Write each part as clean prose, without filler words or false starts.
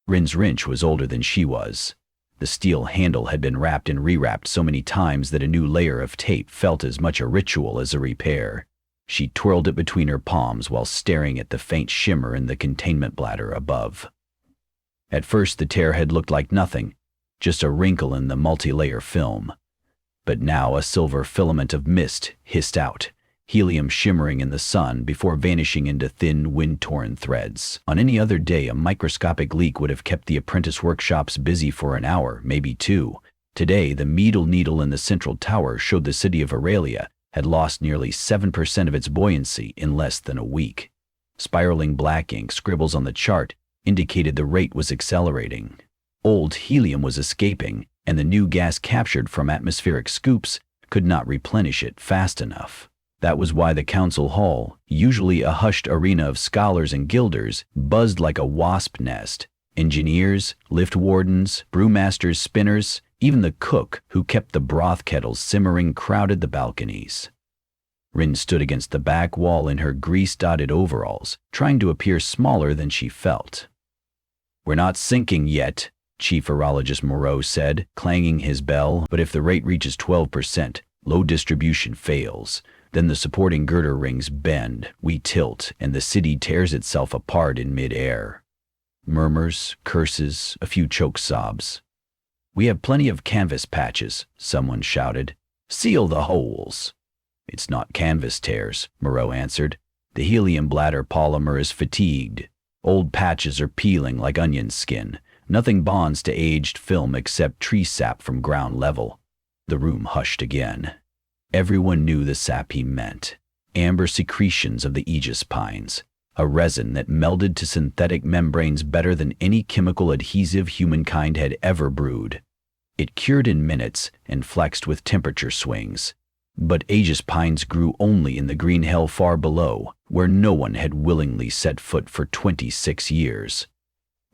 Rin's wrench was older than she was. The steel handle had been wrapped and rewrapped so many times that a new layer of tape felt as much a ritual as a repair. She twirled it between her palms while staring at the faint shimmer in the containment bladder above. At first the tear had looked like nothing, just a wrinkle in the multi-layer film. But now a silver filament of mist hissed out, helium shimmering in the sun before vanishing into thin, wind-torn threads. On any other day, a microscopic leak would have kept the apprentice workshops busy for an hour, maybe two. Today, the metal needle in the central tower showed the city of Aurelia had lost nearly 7% of its buoyancy in less than a week. Spiraling black ink scribbles on the chart indicated the rate was accelerating. Old helium was escaping, and the new gas captured from atmospheric scoops could not replenish it fast enough. That was why the council hall, usually a hushed arena of scholars and guilders, buzzed like a wasp nest. Engineers, lift wardens, brewmasters, spinners, even the cook who kept the broth kettles simmering crowded the balconies. Rin stood against the back wall in her grease-dotted overalls, trying to appear smaller than she felt. "We're not sinking yet," Chief Virologist Moreau said, clanging his bell, "but if the rate reaches 12%, low distribution fails. Then the supporting girder rings bend, we tilt, and the city tears itself apart in mid-air." Murmurs, curses, a few choked sobs. "We have plenty of canvas patches," someone shouted. "Seal the holes." "It's not canvas tears," Moreau answered. "The helium bladder polymer is fatigued. Old patches are peeling like onion skin. Nothing bonds to aged film except tree sap from ground level." The room hushed again. Everyone knew the sap he meant. Amber secretions of the aegis pines, a resin that melded to synthetic membranes better than any chemical adhesive humankind had ever brewed. It cured in minutes and flexed with temperature swings. But aegis pines grew only in the green hell far below, where no one had willingly set foot for 26 years.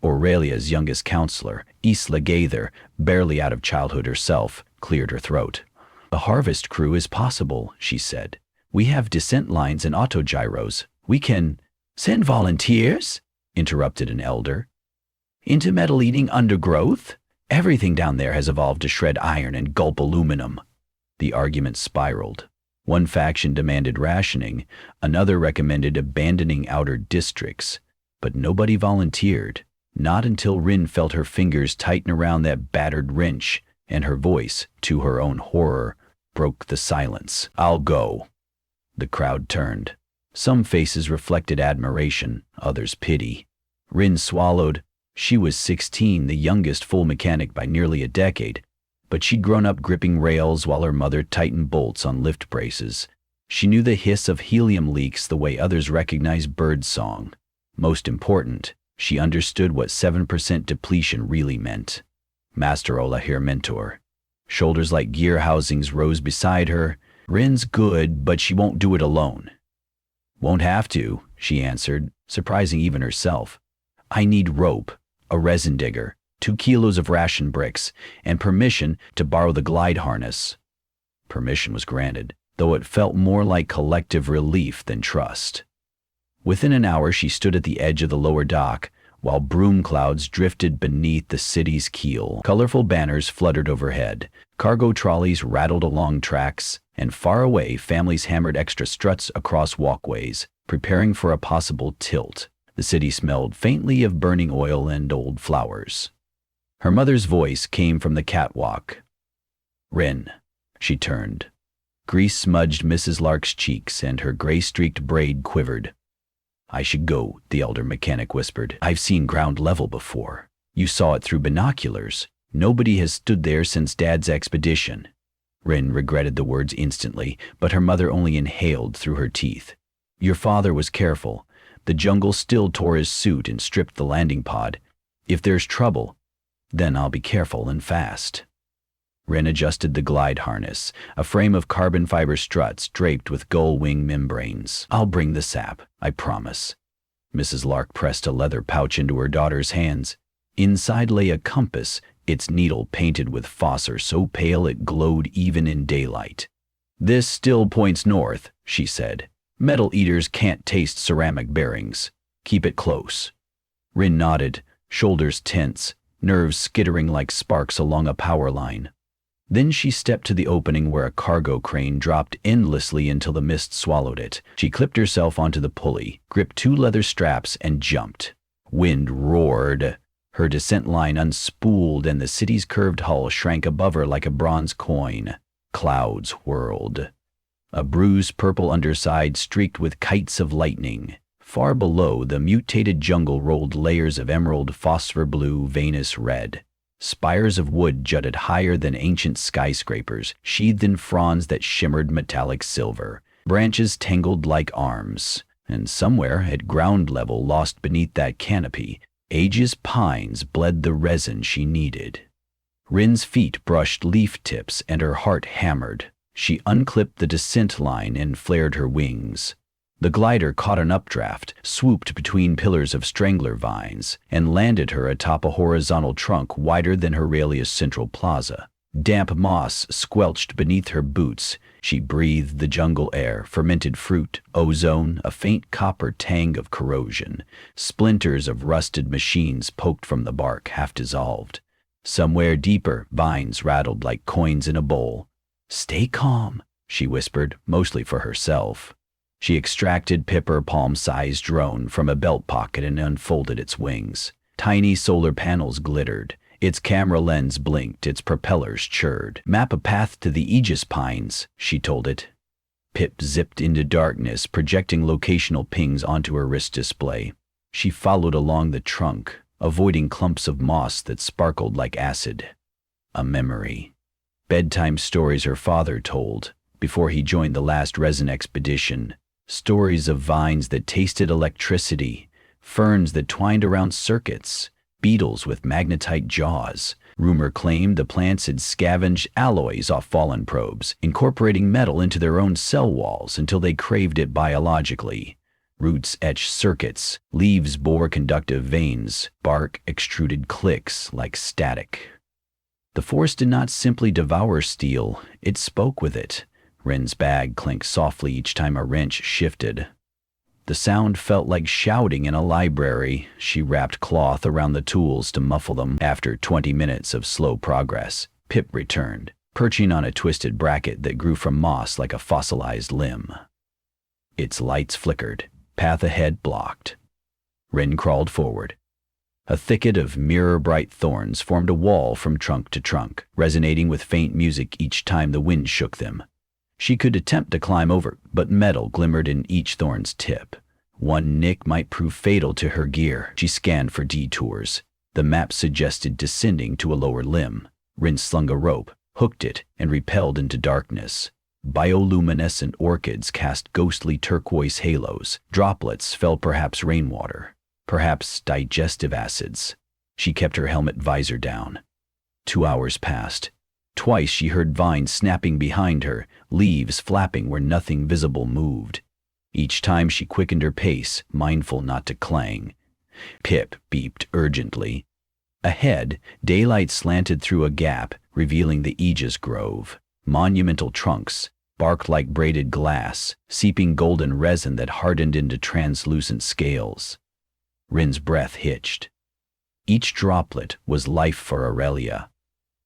Aurelia's youngest counselor, Isla Gaither, barely out of childhood herself, cleared her throat. "A harvest crew is possible," she said. "We have descent lines and autogyros. We can—" "Send volunteers?" interrupted an elder. "Into metal-eating undergrowth? Everything down there has evolved to shred iron and gulp aluminum." The argument spiraled. One faction demanded rationing, another recommended abandoning outer districts. But nobody volunteered, not until Rin felt her fingers tighten around that battered wrench, and her voice, to her own horror, broke the silence. "I'll go." The crowd turned. Some faces reflected admiration, others pity. Rin swallowed. She was 16, the youngest full mechanic by nearly a decade, but she'd grown up gripping rails while her mother tightened bolts on lift braces. She knew the hiss of helium leaks the way others recognize bird song. Most important, she understood what 7% depletion really meant. Master Ola here, mentor. Shoulders like gear housings rose beside her. "Rin's good, but she won't do it alone." "Won't have to," she answered, surprising even herself. "I need rope, a resin digger, 2 kilos of ration bricks, and permission to borrow the glide harness." Permission was granted, though it felt more like collective relief than trust. Within an hour she stood at the edge of the lower dock, while broom clouds drifted beneath the city's keel. Colorful banners fluttered overhead, cargo trolleys rattled along tracks, and far away families hammered extra struts across walkways, preparing for a possible tilt. The city smelled faintly of burning oil and old flowers. Her mother's voice came from the catwalk. "Rin." She turned. Grease smudged Mrs. Lark's cheeks and her gray-streaked braid quivered. "I should go," the elder mechanic whispered. "I've seen ground level before. You saw it through binoculars. Nobody has stood there since Dad's expedition." Rin regretted the words instantly, but her mother only inhaled through her teeth. "Your father was careful. The jungle still tore his suit and stripped the landing pod. If there's trouble, then I'll be careful and fast." Rin adjusted the glide harness, a frame of carbon fiber struts draped with gull wing membranes. "I'll bring the sap, I promise." Mrs. Lark pressed a leather pouch into her daughter's hands. Inside lay a compass, its needle painted with phosphor so pale it glowed even in daylight. "This still points north," she said. "Metal eaters can't taste ceramic bearings. Keep it close." Rin nodded. shoulders tense, nerves skittering like sparks along a power line. Then she stepped to the opening where a cargo crane dropped endlessly until the mist swallowed it. She clipped herself onto the pulley, gripped two leather straps, and jumped. Wind roared. Her descent line unspooled, and the city's curved hull shrank above her like a bronze coin. Clouds whirled. A bruised purple underside streaked with kites of lightning. Far below, the mutated jungle rolled layers of emerald, phosphor blue, veinous red. Spires of wood jutted higher than ancient skyscrapers, sheathed in fronds that shimmered metallic silver. Branches tangled like arms, and somewhere at ground level, lost beneath that canopy, age's pines bled the resin she needed. Rin's feet brushed leaf tips and her heart hammered. She unclipped the descent line and flared her wings. The glider caught an updraft, swooped between pillars of strangler vines, and landed her atop a horizontal trunk wider than Aurelia's central plaza. Damp moss squelched beneath her boots. She breathed the jungle air, fermented fruit, ozone, a faint copper tang of corrosion. Splinters of rusted machines poked from the bark, half dissolved. Somewhere deeper, vines rattled like coins in a bowl. "Stay calm," she whispered, mostly for herself. She extracted Pipper palm-sized drone from a belt pocket and unfolded its wings. Tiny solar panels glittered. Its camera lens blinked, its propellers churred. "Map a path to the Aegis Pines," she told it. Pip zipped into darkness, projecting locational pings onto her wrist display. She followed along the trunk, avoiding clumps of moss that sparkled like acid. A memory. Bedtime stories her father told before he joined the last resin expedition. Stories of vines that tasted electricity, ferns that twined around circuits, beetles with magnetite jaws. Rumor claimed the plants had scavenged alloys off fallen probes, incorporating metal into their own cell walls until they craved it biologically. Roots etched circuits, leaves bore conductive veins, bark extruded clicks like static. The force did not simply devour steel, it spoke with it. Rin's bag clinked softly each time a wrench shifted. The sound felt like shouting in a library. She wrapped cloth around the tools to muffle them. After 20 minutes of slow progress, Pip returned, perching on a twisted bracket that grew from moss like a fossilized limb. Its lights flickered, path ahead blocked. Rin crawled forward. A thicket of mirror-bright thorns formed a wall from trunk to trunk, resonating with faint music each time the wind shook them. She could attempt to climb over, but metal glimmered in each thorn's tip. One nick might prove fatal to her gear. She scanned for detours. The map suggested descending to a lower limb. Rin slung a rope, hooked it, and repelled into darkness. Bioluminescent orchids cast ghostly turquoise halos. Droplets fell, perhaps rainwater, perhaps digestive acids. She kept her helmet visor down. 2 hours passed. Twice she heard vines snapping behind her, leaves flapping where nothing visible moved. Each time she quickened her pace, mindful not to clang. Pip beeped urgently. Ahead, daylight slanted through a gap, revealing the Aegis Grove. Monumental trunks, bark like braided glass, seeping golden resin that hardened into translucent scales. Rin's breath hitched. Each droplet was life for Aurelia.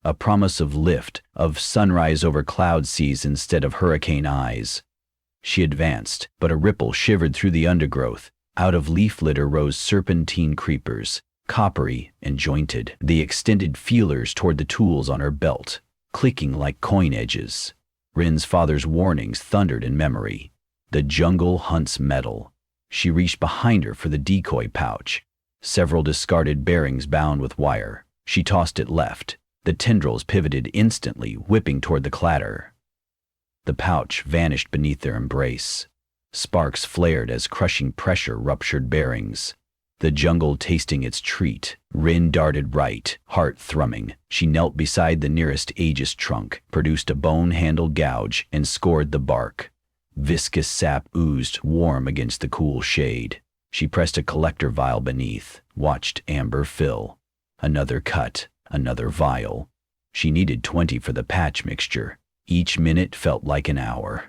A promise of lift, of sunrise over cloud seas instead of hurricane eyes. She advanced, but a ripple shivered through the undergrowth. Out of leaf litter rose serpentine creepers, coppery and jointed. They extended feelers toward the tools on her belt, clicking like coin edges. Rin's father's warnings thundered in memory. The jungle hunts metal. She reached behind her for the decoy pouch. Several discarded bearings bound with wire. She tossed it left. The tendrils pivoted instantly, whipping toward the clatter. The pouch vanished beneath their embrace. Sparks flared as crushing pressure ruptured bearings. The jungle tasting its treat. Rin darted right, heart thrumming. She knelt beside the nearest Aegis trunk, produced a bone-handled gouge, and scored the bark. Viscous sap oozed, warm against the cool shade. She pressed a collector vial beneath, watched amber fill. Another cut. Another vial. She needed 20 for the patch mixture. Each minute felt like an hour.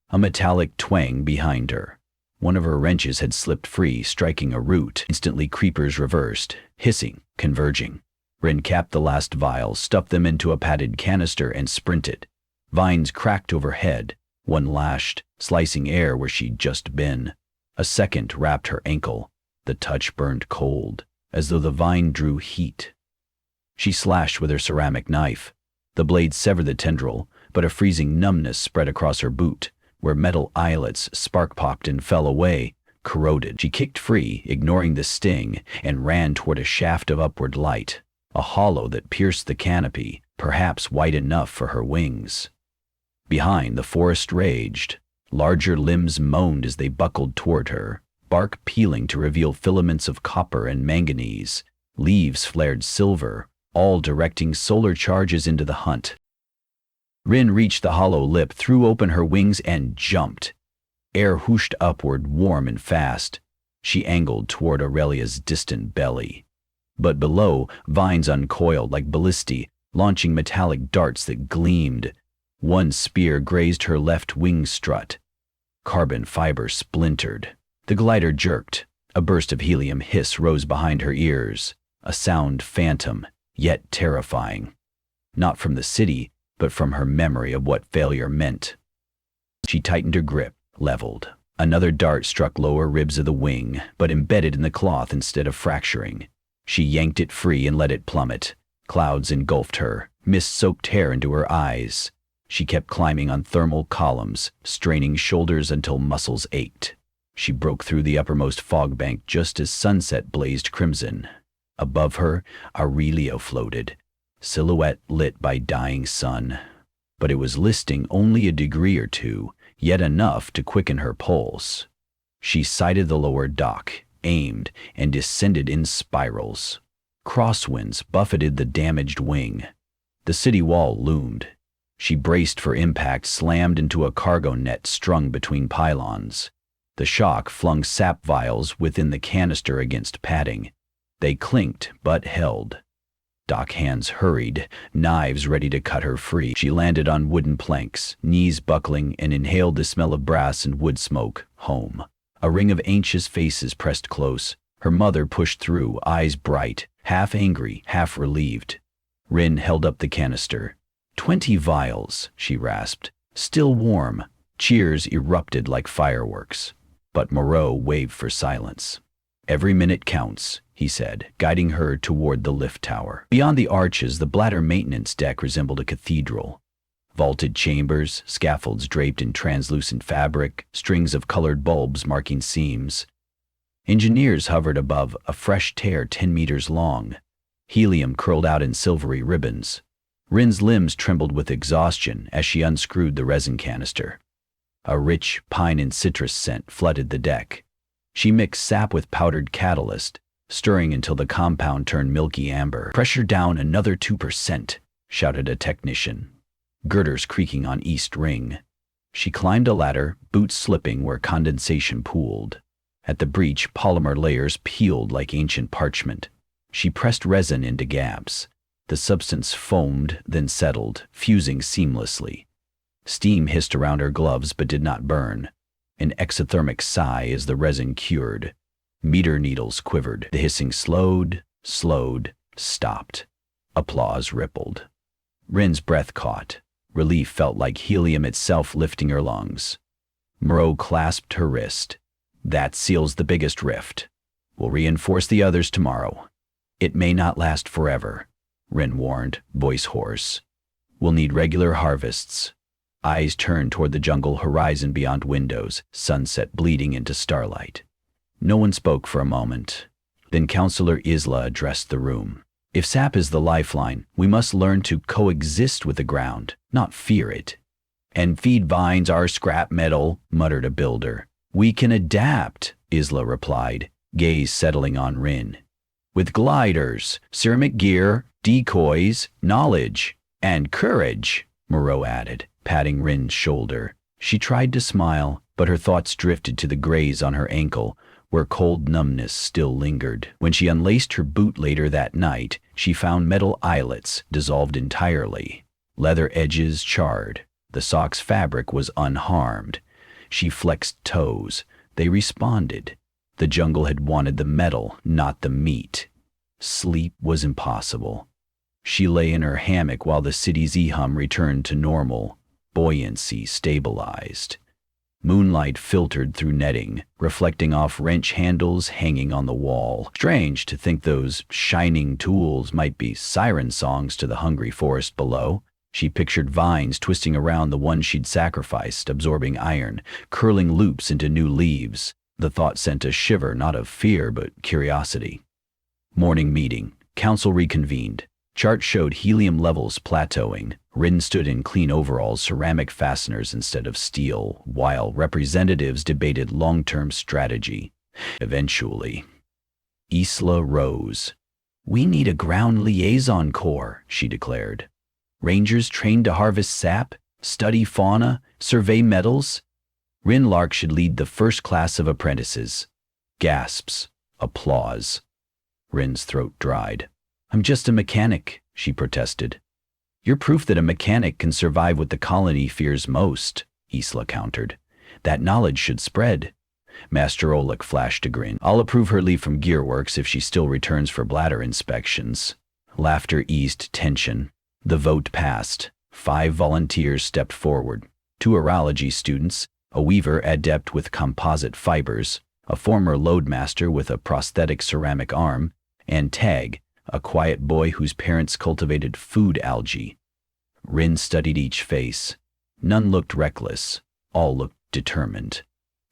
A metallic twang behind her. One of her wrenches had slipped free, striking a root. Instantly creepers reversed, hissing, converging. Rin capped the last vials, stuffed them into a padded canister, and sprinted. Vines cracked overhead. One lashed, slicing air where she'd just been. A second wrapped her ankle. The touch burned cold, as though the vine drew heat. She slashed with her ceramic knife. The blade severed the tendril, but a freezing numbness spread across her boot, where metal eyelets spark-popped and fell away, corroded. She kicked free, ignoring the sting, and ran toward a shaft of upward light, a hollow that pierced the canopy, perhaps wide enough for her wings. Behind, the forest raged. Larger limbs moaned as they buckled toward her, bark peeling to reveal filaments of copper and manganese. Leaves flared silver, all directing solar charges into the hunt. Rin reached the hollow lip, threw open her wings, and jumped. Air whooshed upward, warm and fast. She angled toward Aurelia's distant belly. But below, vines uncoiled like ballistae, launching metallic darts that gleamed. One spear grazed her left wing strut. Carbon fiber splintered. The glider jerked. A burst of helium hiss rose behind her ears, a sound phantom, yet terrifying. Not from the city, but from her memory of what failure meant. She tightened her grip, leveled. Another dart struck lower ribs of the wing, but embedded in the cloth instead of fracturing. She yanked it free and let it plummet. Clouds engulfed her, mist soaked hair into her eyes. She kept climbing on thermal columns, straining shoulders until muscles ached. She broke through the uppermost fog bank just as sunset blazed crimson. Above her, Aurelio floated, silhouette lit by dying sun. But it was listing only a degree or two, yet enough to quicken her pulse. She sighted the lower dock, aimed, and descended in spirals. Crosswinds buffeted the damaged wing. The city wall loomed. She braced for impact, slammed into a cargo net strung between pylons. The shock flung sap vials within the canister against padding. They clinked, but held. Dock hands hurried, knives ready to cut her free. She landed on wooden planks, knees buckling, and inhaled the smell of brass and wood smoke. Home. A ring of anxious faces pressed close. Her mother pushed through, eyes bright, half angry, half relieved. Rin held up the canister. 20 vials, she rasped. Still warm. Cheers erupted like fireworks. But Moreau waved for silence. Every minute counts, he said, guiding her toward the lift tower. Beyond the arches, the bladder maintenance deck resembled a cathedral. Vaulted chambers, scaffolds draped in translucent fabric, strings of colored bulbs marking seams. Engineers hovered above a fresh tear 10 meters long. Helium curled out in silvery ribbons. Rin's limbs trembled with exhaustion as she unscrewed the resin canister. A rich pine and citrus scent flooded the deck. She mixed sap with powdered catalyst, stirring until the compound turned milky amber. "Pressure down another 2%, shouted a technician. Girders creaking on east ring. She climbed a ladder, boots slipping where condensation pooled. At the breach, polymer layers peeled like ancient parchment. She pressed resin into gaps. The substance foamed, then settled, fusing seamlessly. Steam hissed around her gloves but did not burn. An exothermic sigh as the resin cured. Meter needles quivered. The hissing slowed, stopped. Applause rippled. Rin's breath caught. Relief felt like helium itself lifting her lungs. Moreau clasped her wrist. "That seals the biggest rift. We'll reinforce the others tomorrow." "It may not last forever," Rin warned, voice hoarse. "We'll need regular harvests." Eyes turned toward the jungle horizon beyond windows, sunset bleeding into starlight. No one spoke for a moment. Then Counselor Isla addressed the room. "If sap is the lifeline, we must learn to coexist with the ground, not fear it." "And feed vines our scrap metal," muttered a builder. "We can adapt," Isla replied, gaze settling on Rin. "With gliders, ceramic gear, decoys, knowledge, and courage," Moreau added, patting Rin's shoulder. She tried to smile, but her thoughts drifted to the graze on her ankle, where cold numbness still lingered. When she unlaced her boot later that night, she found metal eyelets dissolved entirely. Leather edges charred. The sock's fabric was unharmed. She flexed toes, They responded. The jungle had wanted the metal, not the meat. Sleep was impossible. She lay in her hammock while the city's hum returned to normal. Buoyancy stabilized. Moonlight filtered through netting, reflecting off wrench handles hanging on the wall. Strange to think those shining tools might be siren songs to the hungry forest below. She pictured vines twisting around the one she'd sacrificed, absorbing iron, curling loops into new leaves. The thought sent a shiver, not of fear, but curiosity. Morning meeting. Council reconvened. Chart showed helium levels plateauing. Rin stood in clean overalls, ceramic fasteners instead of steel, while representatives debated long-term strategy. Eventually, Isla rose. "We need a ground liaison corps," she declared. "Rangers trained to harvest sap, study fauna, survey metals. Rin Lark should lead the first class of apprentices." Gasps. Applause. Rin's throat dried. "I'm just a mechanic," she protested. "You're proof that a mechanic can survive what the colony fears most," Isla countered. "That knowledge should spread." Master Oleg flashed a grin. "I'll approve her leave from Gearworks if she still returns for bladder inspections." Laughter eased tension. The vote passed. 5 volunteers stepped forward. 2 urology students, a weaver adept with composite fibers, a former loadmaster with a prosthetic ceramic arm, and Tag, a quiet boy whose parents cultivated food algae. Rin studied each face. None looked reckless. All looked determined.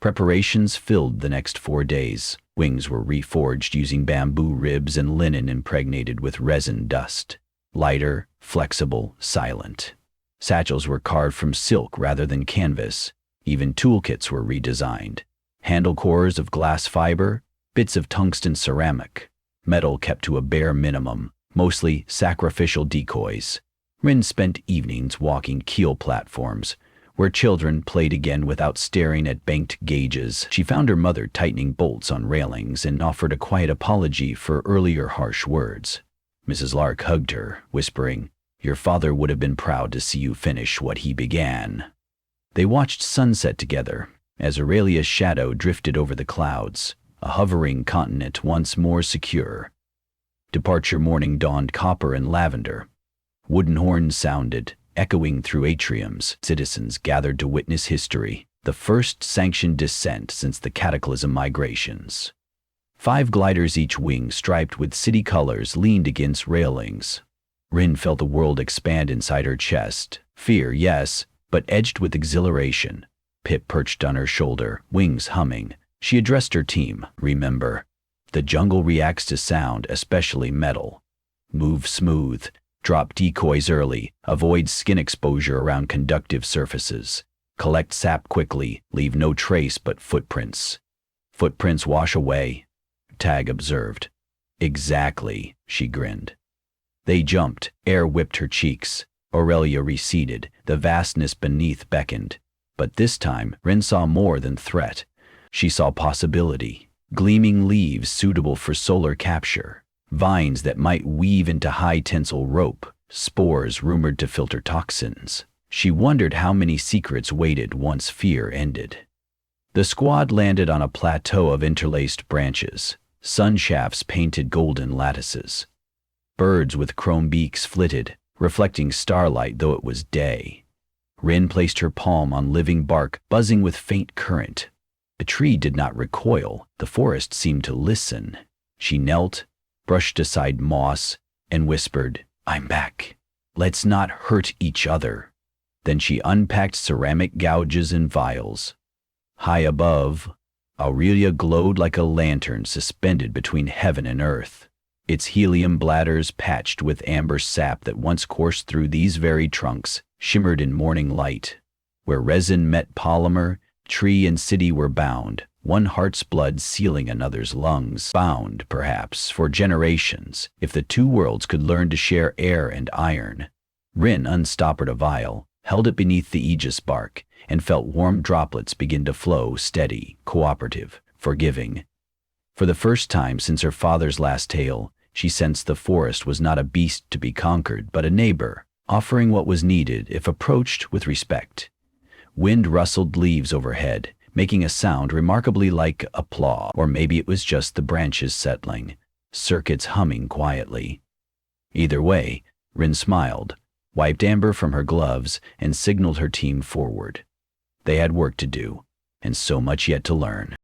Preparations filled the next 4 days. Wings were reforged using bamboo ribs and linen impregnated with resin dust. Lighter, flexible, silent. Satchels were carved from silk rather than canvas. Even toolkits were redesigned. Handle cores of glass fiber, bits of tungsten ceramic. Metal kept to a bare minimum, mostly sacrificial decoys. Rin spent evenings walking keel platforms, where children played again without staring at banked gauges. She found her mother tightening bolts on railings and offered a quiet apology for earlier harsh words. Mrs. Lark hugged her, whispering, "Your father would have been proud to see you finish what he began." They watched sunset together, as Aurelia's shadow drifted over the clouds, a hovering continent once more secure. Departure morning dawned copper and lavender. Wooden horns sounded, echoing through atriums. Citizens gathered to witness history, the first sanctioned descent since the Cataclysm migrations. 5 gliders, each wing striped with city colors, leaned against railings. Rin felt the world expand inside her chest. Fear, yes, but edged with exhilaration. Pip perched on her shoulder, wings humming. She addressed her team. "Remember, the jungle reacts to sound, especially metal. Move smooth. Drop decoys early. Avoid skin exposure around conductive surfaces. Collect sap quickly. Leave no trace but footprints. Footprints wash away," Tag observed. "Exactly," she grinned. They jumped. Air whipped her cheeks. Aurelia receded. The vastness beneath beckoned. But this time, Rin saw more than threat. She saw possibility. Gleaming leaves suitable for solar capture. Vines that might weave into high-tensile rope. Spores rumored to filter toxins. She wondered how many secrets waited once fear ended. The squad landed on a plateau of interlaced branches. Sun shafts painted golden lattices. Birds with chrome beaks flitted, reflecting starlight though it was day. Rin placed her palm on living bark, buzzing with faint current. The tree did not recoil. The forest seemed to listen. She knelt, brushed aside moss, and whispered, "I'm back. Let's not hurt each other." Then she unpacked ceramic gouges and vials. High above, Aurelia glowed like a lantern suspended between heaven and earth. Its helium bladders, patched with amber sap that once coursed through these very trunks, shimmered in morning light. Where resin met polymer, tree and city were bound, one heart's blood sealing another's lungs. Bound, perhaps, for generations, if the 2 worlds could learn to share air and iron. Rin unstoppered a vial, held it beneath the aegis bark, and felt warm droplets begin to flow, steady, cooperative, forgiving. For the first time since her father's last tale, she sensed the forest was not a beast to be conquered, but a neighbor, offering what was needed if approached with respect. Wind rustled leaves overhead, making a sound remarkably like applause, or maybe it was just the branches settling, circuits humming quietly. Either way, Rin smiled, wiped amber from her gloves, and signaled her team forward. They had work to do, and so much yet to learn.